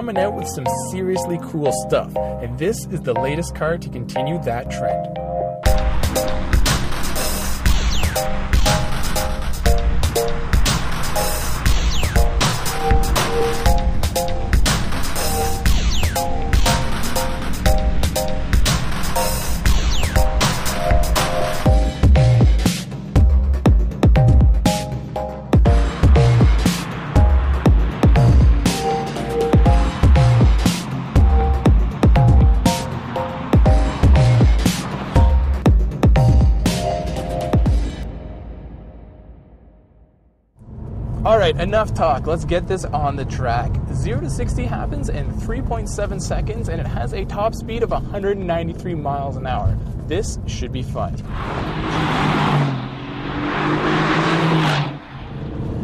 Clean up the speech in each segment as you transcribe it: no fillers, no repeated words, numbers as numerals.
coming out with some seriously cool stuff, and this is the latest car to continue that trend. Alright, enough talk. Let's get this on the track. 0 to 60 happens in 3.7 seconds, and it has a top speed of 193 miles an hour. This should be fun.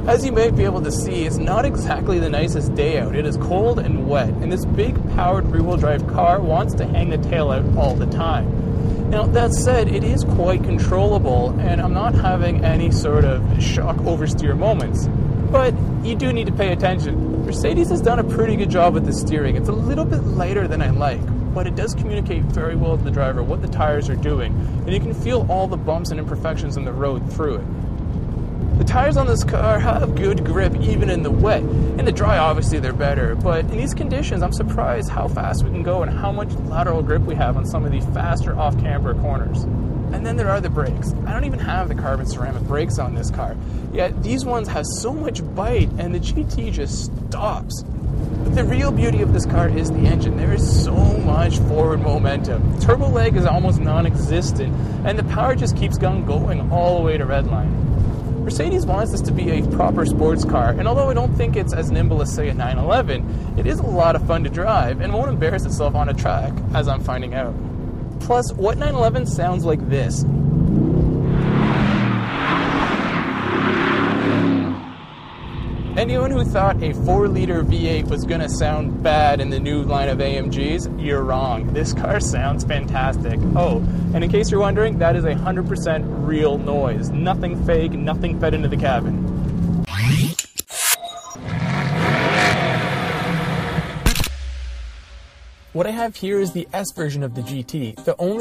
As you might be able to see, it's not exactly the nicest day out. It is cold and wet, and this big powered rear-wheel drive car wants to hang the tail out all the time. Now, that said, it is quite controllable, and I'm not having any sort of shock oversteer moments. But you do need to pay attention. Mercedes has done a pretty good job with the steering. It's a little bit lighter than I like, but it does communicate very well to the driver what the tires are doing, and you can feel all the bumps and imperfections in the road through it. The tires on this car have good grip even in the wet. In the dry, obviously, they're better, but in these conditions, I'm surprised how fast we can go and how much lateral grip we have on some of these faster off-camber corners. And then there are the brakes. I don't even have the carbon ceramic brakes on this car, yet these ones have so much bite and the GT just stops. But the real beauty of this car is the engine. There is so much forward momentum. Turbo lag is almost non-existent, and the power just keeps going all the way to redline. Mercedes wants this to be a proper sports car, and although I don't think it's as nimble as, say, a 911, it is a lot of fun to drive and won't embarrass itself on a track, as I'm finding out. Plus, what 911 sounds like this? Anyone who thought a 4-liter V8 was going to sound bad in the new line of AMGs, you're wrong. This car sounds fantastic. Oh, and in case you're wondering, that is 100% real noise. Nothing fake, nothing fed into the cabin. What I have here is the S version of the GT, the only